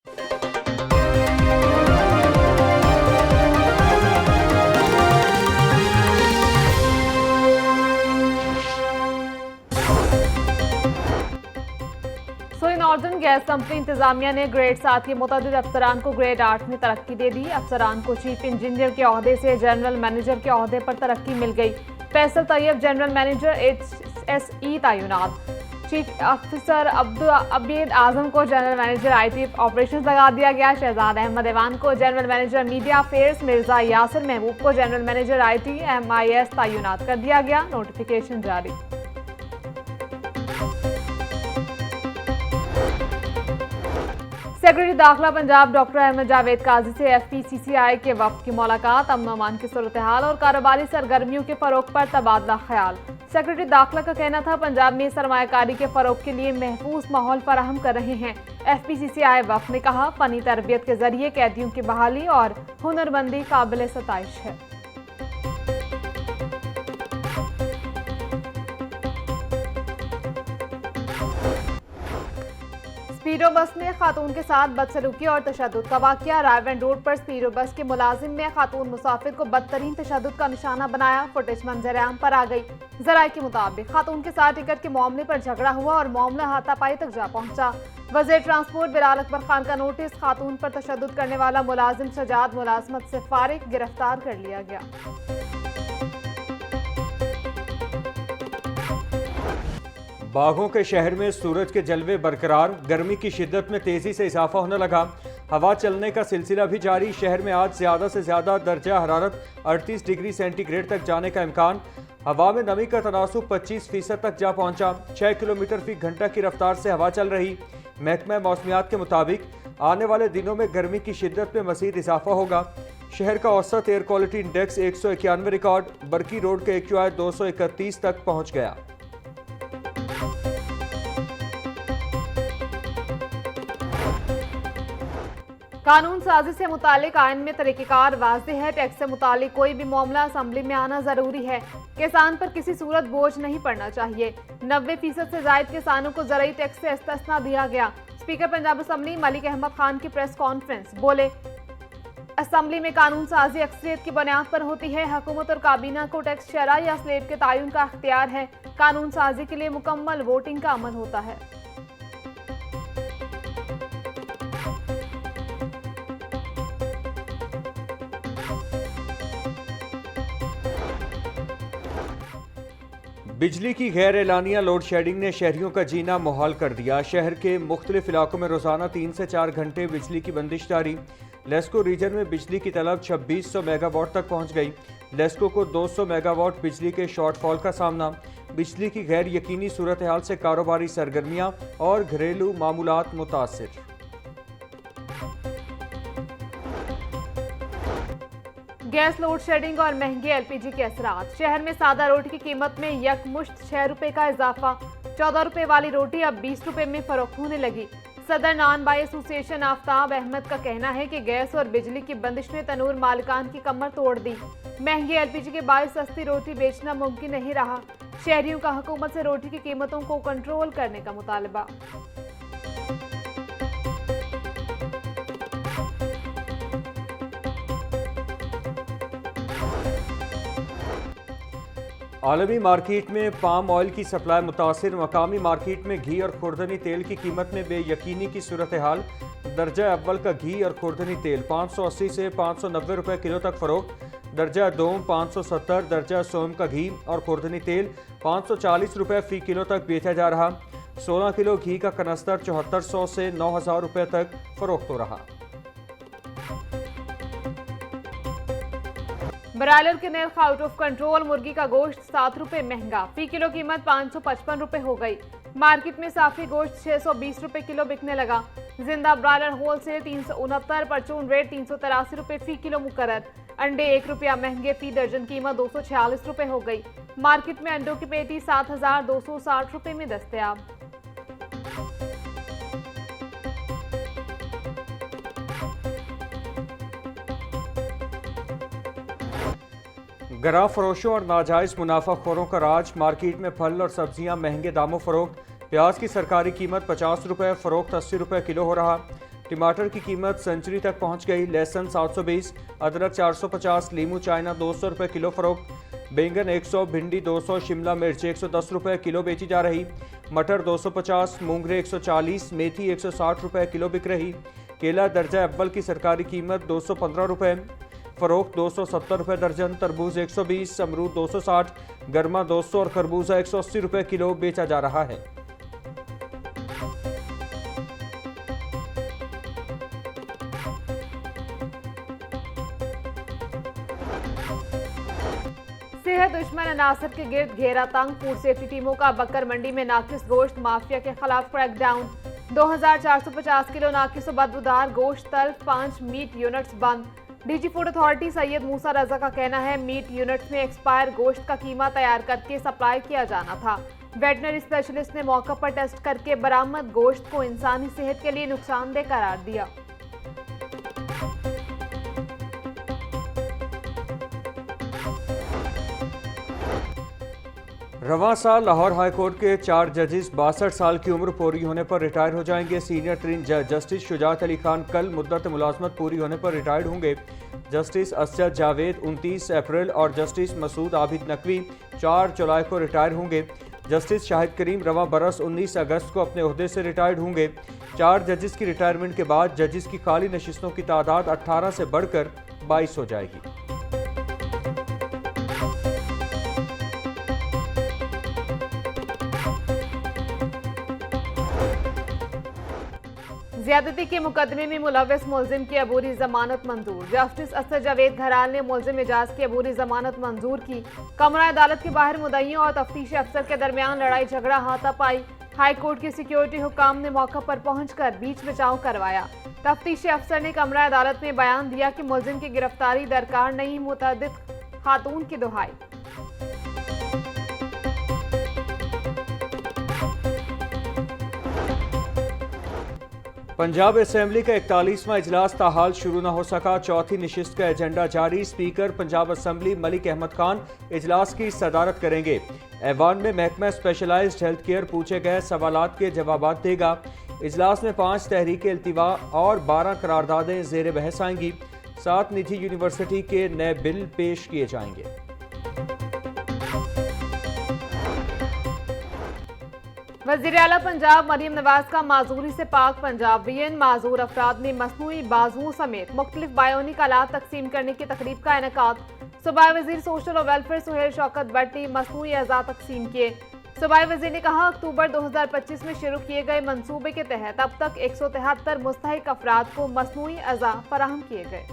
Northern gas company इंतजामिया ने grade 7 के मुतअद्दिद अफसरान को ग्रेड 8 में तरक्की दे दी। अफसरान को चीफ इंजीनियर के ओहदे से जनरल मैनेजर के ओहदे पर तरक्की मिल गई। Faisal Tayyab general manager HSE तैनात। चीफ ऑफिसर अब्दुल आजम को जनरल मैनेजर IT ऑपरेशंस लगा दिया गया। शहजाद अहमद ऐवान को general manager media affairs, Mirza Yasir महबूब को जनरल मैनेजर IT MIS तैनात कर दिया गया। नोटिफिकेशन जारी। सेक्रेटरी दाखिला पंजाब डॉक्टर अहमद जावेद काजी से FPCCI के वफ्द की मुलाकात। अमन अमान की सूरत हाल और कारोबारी सरगर्मियों के फरोग पर तबादला ख्याल। सेक्रेटरी दाखिला का कहना था पंजाब में सरमायाकारी के फरोग के लिए महफूज माहौल फराहम कर रहे हैं। FPCCI वफ्द ने कहा फनी तरबियत के जरिए कैदियों की बहाली और हुनरमंदी काबिल सताइश है। स्पीडो बस में खातून के साथ बदसलूकी और तशद्दुद का वाकया। रायवन रोड पर स्पीडो बस के मुलाजिम ने खातून मुसाफिर को बदतरीन तशद्दुद का निशाना बनाया। फुटेज मंजर-ए-आम पर आ गई। जराये के मुताबिक खातून के साथ टिकट के मामले पर झगड़ा हुआ और मामला हाथापाई तक जा पहुंचा। वज़ीर ट्रांसपोर्ट बिलाल अकबर खान का नोटिस। खातून पर तशद्दुद करने वाला मुलाजिम सजाद मुलाजमत से फारिग, गिरफ्तार कर लिया गया। बाघों के शहर में सूरज के जलवे बरकरार। गर्मी की शिद्दत में तेजी से इजाफा होने लगा। हवा चलने का सिलसिला भी जारी। शहर में आज ज्यादा से ज्यादा दर्जा हरारत 38 डिग्री सेंटीग्रेड तक जाने का इम्कान। हवा में नमी का तनासुब 25% तक जा पहुंचा। 6 किलोमीटर फी घंटा की रफ्तार से हवा चल रही। महकमा मौसमियात के मुताबिक आने वाले दिनों में गर्मी की शिद्दत में मजीद इजाफा होगा। शहर का औसत air quality index 191 record. Barki road के AQI 231 तक पहुँच गया। कानून साजी से मुतालिक आइन में तरीक़ेकार वाज़ेह है। टैक्स से मुतालिक कोई भी मामला असम्बली में आना जरूरी है। किसान पर किसी सूरत बोझ नहीं पड़ना चाहिए। 90% से जायद किसानों को ज़रूरी टैक्स से इस्तिस्ना दिया गया। स्पीकर पंजाब असम्बली मलिक अहमद खान की प्रेस कॉन्फ्रेंस। बोले असम्बली में कानून साजी अक्सरियत की बुनियाद पर होती है। हुकूमत और काबीना को टैक्स शरह या स्लेब के तयन का अख्तियार है। कानून साजी के लिए मुकम्मल वोटिंग का अमल होता है। बिजली की गैर एलानिया लोड शेडिंग ने शहरियों का जीना मुहाल कर दिया। शहर के मुख्तलिफ इलाकों में रोजाना 3 से 4 घंटे बिजली की बंदिश जारी। लेस्को रीजन में बिजली की तलब 2600 मेगावाट तक पहुंच गई। लेस्को को 200 मेगावाट बिजली के शॉर्टफॉल का सामना। बिजली की गैर यकीनी सूरत हाल से कारोबारी सरगर्मियां और घरेलू मामूलात मुतासिर। गैस लोड शेडिंग और महंगे LPG के असरात। शहर में सादा रोटी की कीमत में यकमुश्त 6 रुपए का इजाफा। 14 रुपए वाली रोटी अब 20 रुपए में फरोख्त होने लगी। सदर नॉन बाई एसोसिएशन आफ्ताब अहमद का कहना है कि गैस और बिजली की बंदिश ने तनूर मालिकान की कमर तोड़ दी। महंगे LPG के बायस सस्ती रोटी बेचना मुमकिन नहीं रहा। शहरियों का हुकूमत से रोटी की कीमतों को कंट्रोल करने का मुतालबा। आलमी मार्केट में पाम ऑयल की सप्लाई मुतासिर। मकामी मार्केट में घी और खुर्दनी तेल की कीमत में बेयकीनी की सूरत हाल। दर्जा अव्वल का घी और खुर्दनी तेल 580 से 590 रुपए किलो तक फरोख्त। दर्जा दोम 570। दर्जा सोम का घी और खुर्दनी तेल 540 रुपए फी किलो तक बेचा जा रहा। 16 किलो घी का कनस्तर 7400 से 9000 रुपए तक फरोख्त हो रहा। ब्रायलर के नर्ख आउट ऑफ कंट्रोल। मुर्गी का गोश्त 7 रुपए महंगा। फी किलो कीमत 555 रुपए हो गई। मार्केट में साफी गोश्त 620 रुपए किलो बिकने लगा। जिंदा ब्रायलर होलसेल 369, परचून रेट 383 रुपए फी किलो मुकर्रर। अंडे 1 रुपया महंगे। फी दर्जन कीमत 246 रुपए हो गई। मार्केट में अंडों की पेटी 7260 रुपए में दस्तयाब। गरा फरोशों और नाजायज मुनाफाखोरों का राज। मार्केट में फल और सब्जियां महंगे दामों फरोख्त। प्याज की सरकारी कीमत 50 रुपए, फरोख्त 80 रुपए किलो हो रहा। टमाटर की कीमत सेंचुरी तक पहुंच गई। लहसुन 720, अदरक 450, लीमू चाइना 200 रुपये किलो फरोख्त। बैंगन 100, भिंडी 200, शिमला मिर्च 110 रुपये किलो बेची जा रही। मटर 250, मूंगरे 140, मेथी 160 रुपये किलो बिक रही। केला दर्जा अव्वल की सरकारी कीमत 215 रुपये फरोख्त, 270 रुपये दर्जन। तरबूज 120, अमरूद 260, गर्मा 200 और खरबूजा 180 रुपये किलो बेचा जा रहा है। सेहत दुश्मन अनासर के गिर्द घेरा तंग। फूड सेफ्टी टीमों का बकर मंडी में नाकिस गोश्त माफिया के खिलाफ क्रैकडाउन। 2450 किलो नाकिस और बदबूदार गोश्त तल्फ, 5 मीट यूनिट्स बंद। डीजी फूड अथॉरिटी सैयद मूसा रजा का कहना है मीट यूनिट्स में एक्सपायर गोश्त का कीमा तैयार करके सप्लाई किया जाना था। वेटनरी स्पेशलिस्ट ने मौके पर टेस्ट करके बरामद गोश्त को इंसानी सेहत के लिए नुकसानदेह करार दिया। रवां साल लाहौर हाईकोर्ट के 4 जजेस 62 साल की उम्र पूरी होने पर रिटायर हो जाएंगे। सीनियर तरीन जज जस्टिस शुजात अली खान कल मुद्दत मुलाजमत पूरी होने पर रिटायर्ड होंगे। जस्टिस असद जावेद 29 अप्रैल और जस्टिस मसूद आबिद नकवी 4 जुलाई को रिटायर होंगे। जस्टिस शाहिद करीम रवां बरस 19 अगस्त को अपने ओहदे से रिटायर्ड होंगे। 4 जजेस की रिटायरमेंट के बाद जजेस की खाली नशिस्तों की तादाद 18 से बढ़कर 22 हो जाएगी। ज्यादती के मुकदमे में मुलविस मुलजिम की अबूरी जमानत मंजूर। जस्टिस असद जावेद घराल ने मुलजिम एजाज की अबूरी जमानत मंजूर की। कमरा अदालत के बाहर मुद्दईयों और तफ्तीशी अफसर के दरमियान लड़ाई झगड़ा हाथापाई। हाईकोर्ट के सिक्योरिटी हुकाम ने मौके पर पहुंचकर बीच बचाव करवाया। तफ्तीशी अफसर ने कमरा अदालत में बयान दिया कि मुलजिम की गिरफ्तारी दरकार नहीं, मुतअद्दिद खातून की दुहाई। पंजाब असेंबली का 41वां इजलास ताहाल शुरू न हो सका। चौथी नशिस्त का एजेंडा जारी। स्पीकर पंजाब असेंबली मलिक अहमद खान इजलास की सदारत करेंगे। ऐवान में महकमा स्पेशलाइज्ड हेल्थ केयर पूछे गए सवालात के जवाब देगा। इजलास में 5 तहरीक इल्तिवा और 12 करारदादें ज़ेर बहस आएंगी। 7 निजी यूनिवर्सिटी के नए बिल पेश किए जाएंगे। वज़ीर आला पंजाब मरीम नवाज का माजूरी से पाक पंजाब वीएन माजूर अफराद में मसनूई बाजुओं समेत मुख्तलिफ बायोनिक आलात तकसीम करने की तकरीब का इनेकाद। सूबाई वजीर सोशल और वेलफेयर सुहेल शौकत भट्ट ने मसनूई अज़ा तकसीम किए। सूबाई वजीर ने कहा अक्टूबर 2025 में शुरू किए गए मंसूबे के तहत अब तक 173 मुस्तहिक अफराद को मसनूई अज़ा फराहम किए गए।